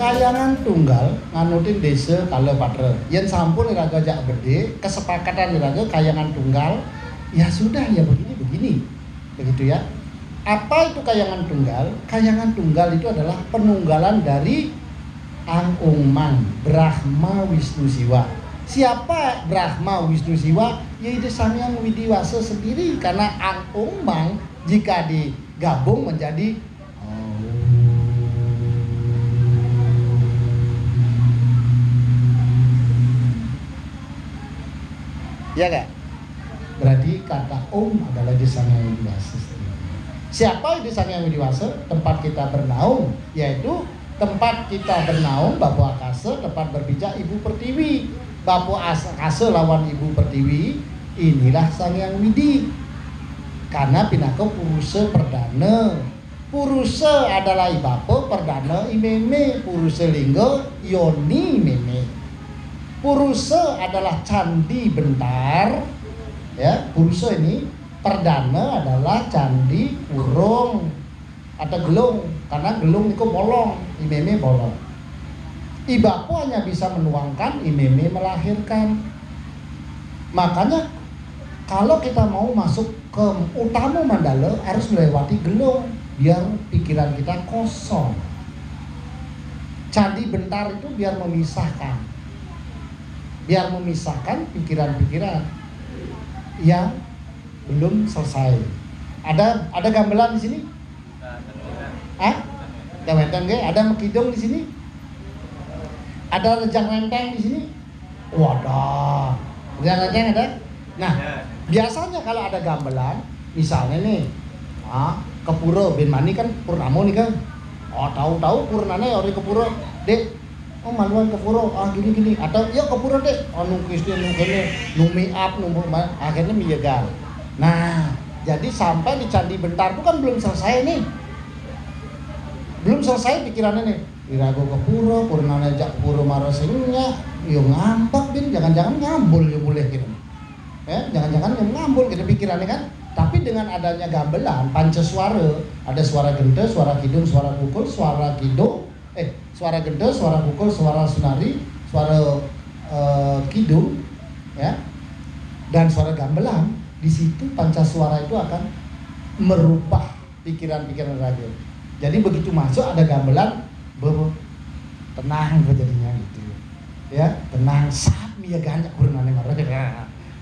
kayangan tunggal nganutin desa kala patre yen sampun iraga jak gede kesepakatan iraga kayangan tunggal ya sudah ya begini begitu ya. Apa itu kayangan tunggal? Kayangan tunggal itu adalah penunggalan dari Angung Mang, Brahma Wisnu Siwa. Siapa Brahma Wisnu Siwa? Yaitu Sang Hyang Widiwasa sendiri, karena Angung Mang jika digabung menjadi ya kan? Berarti kata Om adalah di Sang Hyang Widiwasa sendiri. Siapa di Sang Hyang Widiwasa? Tempat kita bernaung, yaitu tempat kita bernaung Bapu Akasa, tempat berpijak Ibu Pertiwi. Bapu Akasa lawan Ibu Pertiwi, inilah Sang Hyang Widi. Karena pinaka Purusa Perdana. Purusa adalah Ibapa, Perdana Imeme, Purusa Lingga Yoni Meme. Purusa adalah Candi Bentar, ya. Purusa ini perdana adalah Candi Urung atau Gelung, karena Gelung itu bolong, Imeme bolong. Ibapu hanya bisa menuangkan, Imeme melahirkan. Makanya kalau kita mau masuk ke utama Mandala harus melewati Gelung biar pikiran kita kosong. Candi Bentar itu biar memisahkan pikiran-pikiran yang belum selesai. Ada gamelan di sini? Gamelan ge? Ada mekidong di sini? Ada rejang renteng di sini? Wadah, rejang renteng ada? Nah, biasanya kalau ada gamelan, misalnya nih, ke pura Ben Mani kan purnamo nih kan? Tahu-tahu purnane ori ke pura, Dek. Maluan ke pura, gini-gini. Atau ya ke pura Dek, nungkis dia numi up, akhirnya miyegal. Nah, jadi sampai di Candi Bentar itu kan belum selesai nih. Belum selesai pikirannya nih. Irago ke pura, purnana jak pura marasingnya, yo ngambek bin, jangan-jangan ngambul yo boleh gitu. Jangan-jangan yang ngambul gitu pikirannya kan. Tapi dengan adanya gamelan pancaswara, ada suara gede, suara kidung, suara pukul, suara kidung, suara gede, suara pukul, suara sunari, suara kidung, ya, dan suara gamelan. Di situ pancaswara itu akan merubah pikiran-pikiran raga. Jadi begitu masuk ada gamelan, tenang jadinya gitu, ya, tenang, saat ya ganyak kurang aneh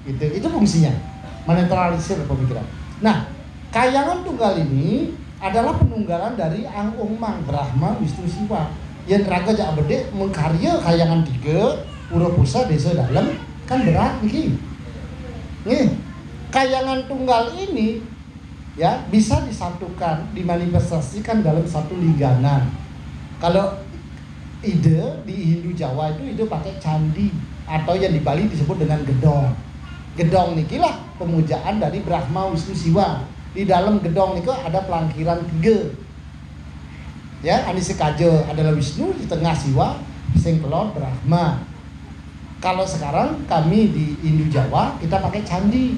gitu. Itu fungsinya menetralisir pemikiran. Nah, kayangan tunggal ini adalah penunggalan dari Angung Mang, Brahma Wisnu Siwa. Yang raga jak bede mengkarya kayangan 3 pura pusa desa dalam kan berat nih. Kayangan tunggal ini ya bisa disatukan, dimanifestasikan dalam satu lingganan. Kalau ide di Hindu Jawa itu ide pakai candi atau yang di Bali disebut dengan gedong. Gedong nikilah pemujaan dari Brahma Wisnu Siwa. Di dalam gedong niku ada pelangkiran 3. Ya, Anisi Kaja adalah Wisnu, di tengah Siwa, sing kelon Brahma. Kalau sekarang kami di Hindu Jawa kita pakai candi.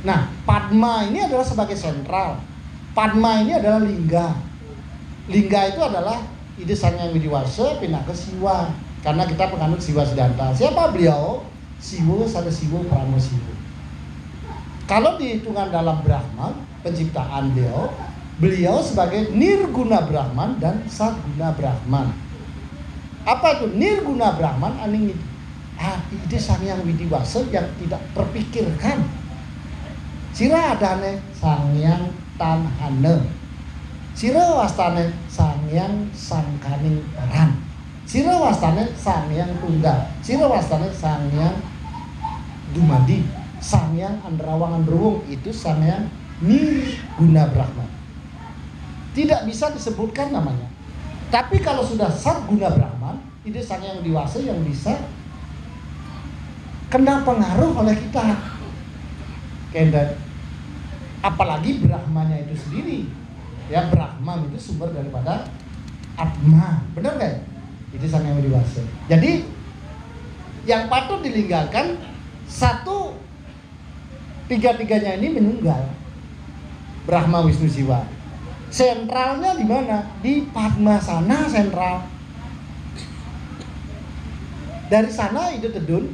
Nah, Padma ini adalah sebagai sentral. Padma ini adalah lingga. Lingga itu adalah ide Sang Hyang Widiwasa pindah ke Siwa. Karena kita penganut Siwa Siddhanta. Siapa beliau? Siwa sada Siwa Prana Siwa. Kalau dihitungan dalam Brahman, penciptaan beliau sebagai Nirguna Brahman dan Sadguna Brahman. Apa itu Nirguna Brahman? Aning itu. Ide Sang Hyang Widiwasa yang tidak terpikirkan. Sira adane Sang Hyang Tanhana. Sira wastane Sang Hyang Sangkaning Paran. Sira wastane Sang Hyang Tunggal. Sira wastane Sang Hyang Dumadi. Sang Hyang Andrawang Andruwung, itu Sang Hyang Nirguna Brahman. Tidak bisa disebutkan namanya. Tapi kalau sudah Sadguna Brahman, ide Sang Hyang Widiwasa yang bisa kena pengaruh oleh kita. Kendan, apalagi Brahmanya itu sendiri. Ya, Brahman itu sumber daripada Atma. Benar gak? Itu Sang Hyang Widiwasa. Jadi yang patut dilinggalkan satu, tiga-tiganya ini menunggal Brahma Wisnu Siwa. Sentralnya di mana? Di Padmasana sentral. Dari sana ide tedun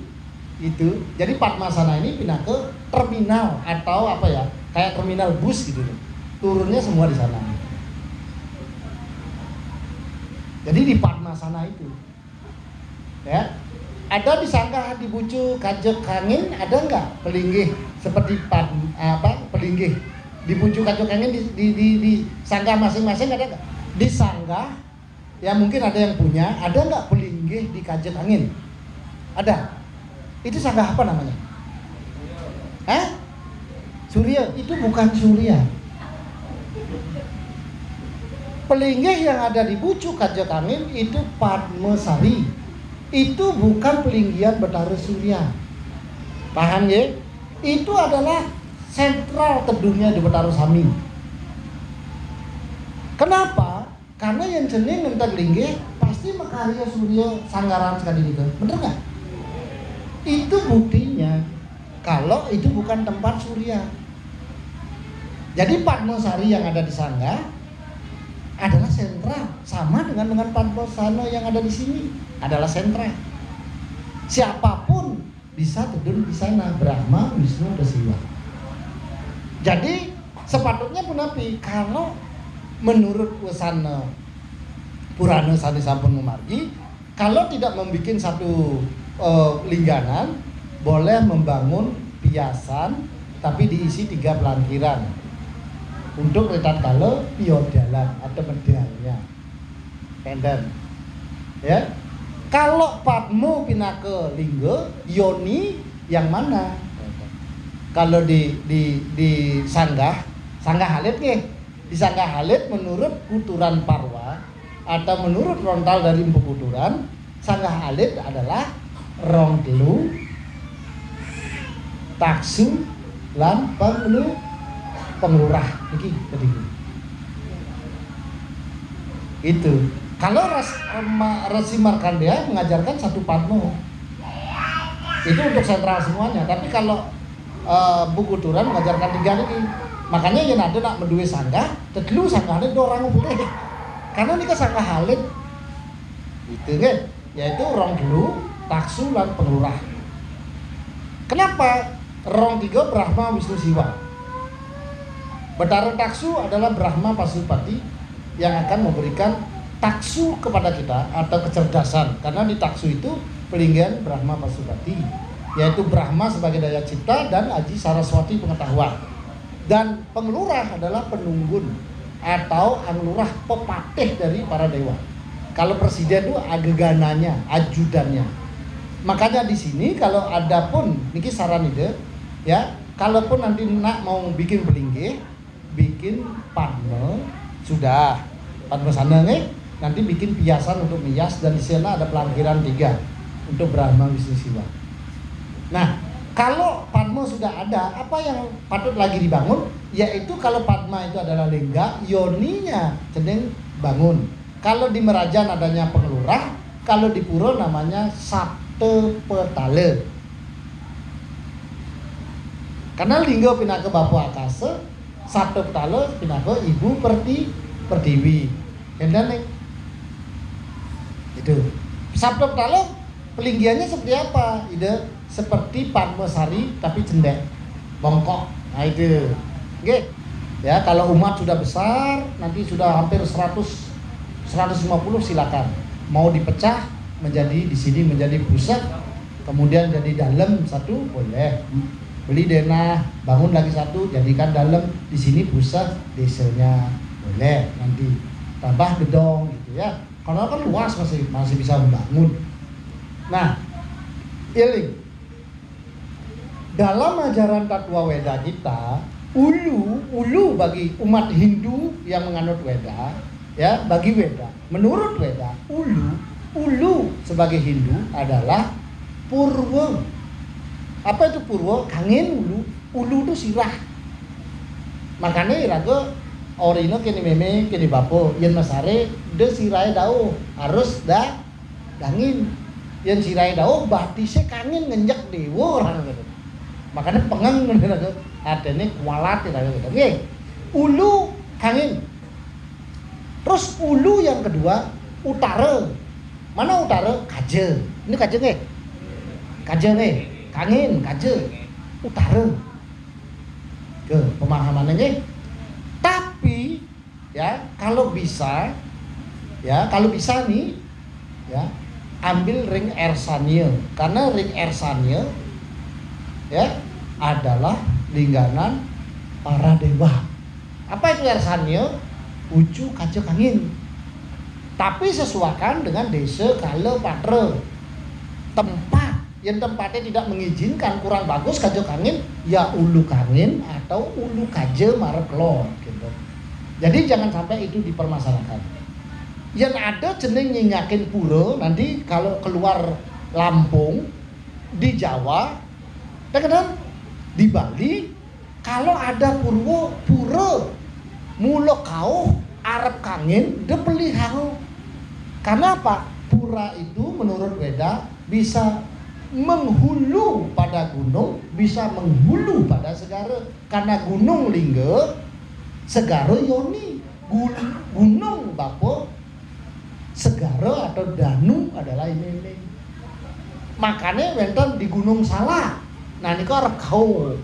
itu. Jadi Padmasana ini pindah ke terminal atau apa ya? Kayak terminal bus gitu loh. Turunnya semua di sana. Jadi di Padmasana itu. Ya. Ada disangka di bucu kajek kangin, ada enggak pelinggih seperti pelinggih di bucu kajek kangin di sangga masing-masing ada enggak? Di sangga ya mungkin ada yang punya, ada enggak pelinggih di kajek angin? Ada. Itu sangga apa namanya? Surya. Itu bukan surya. Pelinggih yang ada di bucu kajek angin itu Padmasari. Itu bukan pelinggian Betara Surya. Paham ya? Itu adalah sentral teduhnya di Betara Sami. Kenapa? Karena yang jeneng entek linggih pasti makarya Surya sanggaran sekali itu. Bener nggak? Itu buktinya kalau itu bukan tempat Surya. Jadi Padmasari yang ada di Sangga adalah sentra, sama dengan Padmasana yang ada di sini adalah sentra. Siapapun bisa teduh di sana, Brahma, Wisnu, dan Siwa. Jadi sepatutnya punapi kalau menurut Wasana Purana Sani Sampun Memargi, kalau tidak membuat satu lingganan, boleh membangun piasan tapi diisi 3 pelankiran. Untuk retat kala piodalan atau medalnya penden ya. Kalau Padmo pinake lingga yoni yang mana? Kalau di sanggah halit nih, di sanggah halit menurut kuturan Parwa atau menurut rontal dari Empu Kuturan, sanggah halit adalah rong telu taksu lan penglurah iki tadi. Itu. Kalau Resi Markandeya mengajarkan satu Padmo. Itu untuk sentral semuanya. Tapi kalau buku Turan mengajarkan 3 lagi. Makanya yang ada nak menduwe sanggah, tedlu sanggahnya orang boleh. Karena ini ke sanggah halit. Itu kan, yaitu rong dulu, taksu lan penglurah. Kenapa rong 3 Brahma Wisnu Siwa? Betara taksu adalah Brahma Pasupati yang akan memberikan taksu kepada kita atau kecerdasan, karena di taksu itu pelinggian Brahma Pasupati, yaitu Brahma sebagai daya cipta dan Aji Saraswati pengetahuan. Dan penglurah adalah penunggun atau anglurah pepatih dari para dewa. Kalau presiden itu agegananya, ajudannya. Makanya di sini kalau ada pun niki saran ide ya, kalaupun nanti nak mau bikin pelinggih, bikin Padma sudah Padmasana nih, nanti bikin piasan untuk mias dan di sana ada pelangkiran 3 untuk Brahma Wisnu Siwa. Nah, kalau Padma sudah ada, apa yang patut lagi dibangun? Yaitu kalau Padma itu adalah lingga, yoninya cenderung bangun. Kalau di Merajan adanya pengelurah, kalau di Pura namanya Saptapetala. Karena lingga pindah ke Bapak Akasa, Saptapetala pindah ke Ibu Pertiwi. Hendane itu. Saptapetala pelinggiannya seperti apa? Ide seperti Padmasari tapi cendek, bongkok. Nah itu. Oke. Ya, kalau umat sudah besar, nanti sudah hampir 150 silakan. Mau dipecah menjadi di sini menjadi pusat, kemudian jadi dalam satu boleh. Beli denah, bangun lagi satu, jadikan dalam, di sini pusat desanya boleh, nanti tambah gedong gitu ya. Karena kan luas masih bisa membangun. Nah, iling dalam ajaran Tatwa Weda kita, ulu bagi umat Hindu yang menganut Weda, ya bagi Weda, menurut Weda, ulu sebagai Hindu adalah purwa. Apa itu purwa? Kangin ulu itu sirah. Makanya iraga orino kini meme kini bapo yen masare de sirai dao harus dangin. Yen sirai dao batise kangin ngenjek dewa orang gitu. Makanya pengeng gitu. Adene kualat gitu. Nggih. Ulu kangin. Terus ulu yang kedua utara. Mana utara? Kaje. Ini kaje nggih. kaje kangin kaje utara ke pemahamannya nggih. Tapi ya kalau bisa nih ya ambil ring Ersania, karena ring Ersania ya adalah lingganan para dewa. Apa itu Ersania? Ucu kaje kangin. Tapi sesuaikan dengan desa kala patra. Tempat yang tempatnya tidak mengizinkan kurang bagus kaje kangin, ya ulu kangin atau ulu kaje mareklor gitu. Jadi jangan sampai itu dipermasalahkan. Yang ada jeneng nyenyakin pura nanti kalau keluar Lampung, di Jawa, dan di Bali, kalau ada pura mula kau arep kangin de pelihau. Karena apa? Pura itu menurut Weda bisa menghulu pada gunung, bisa menghulu pada segara. Karena gunung lingga, segara yoni. Gunung bapo, segara atau danu adalah ini. Makanya wonten di Gunung Salak. Nah niku arep kau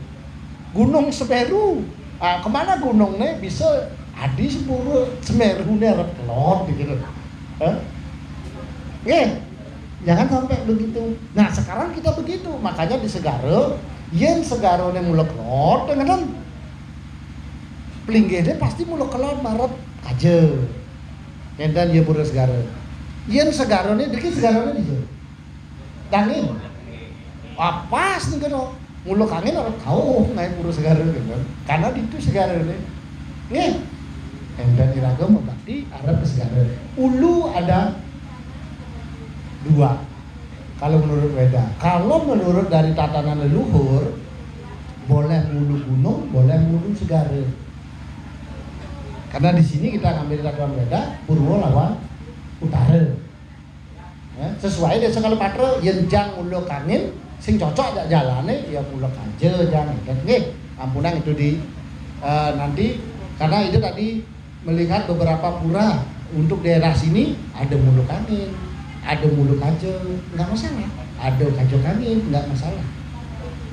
Gunung Semeru. Kemana gunungnya bisa adi sepuluh Semeru nih arep kelot gitu. Jangan sampai begitu. Nah sekarang kita begitu, makanya di Segara, yen Segara nih mulai kelot, dengan pelinggihnya pasti mulai kelot Maret aja. Dan dia pura Segara. Yen Segara nih, dikit Segara nih dia. Dangin. Pas nih kan, mulai kangin orang tahu naik pura Segara gitu. Karena itu Segara nih. Nih. Dan iraga membakti Arab Segara. Ulu ada 2 kalau menurut Weda. Kalau menurut dari tatanan leluhur, boleh mulu gunung, boleh mulu segara. Karena di sini kita ngambil tatanan Weda, Purwo lawan utara. Ya, sesuai desa kalau patra yenjang mulu kangin, sing cocok jak jalane ya mulu kaje jang. Nggih, ampunan itu di nanti karena itu tadi melihat beberapa pura untuk daerah sini ada mulu kangin, ada mulu kaje, nggak masalah. Ada kaje kangin, nggak masalah.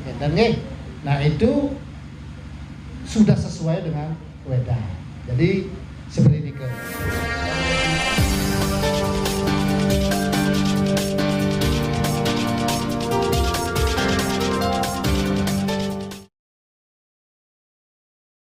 Ya, dan nah itu sudah sesuai dengan Weda. Jadi seperti itu.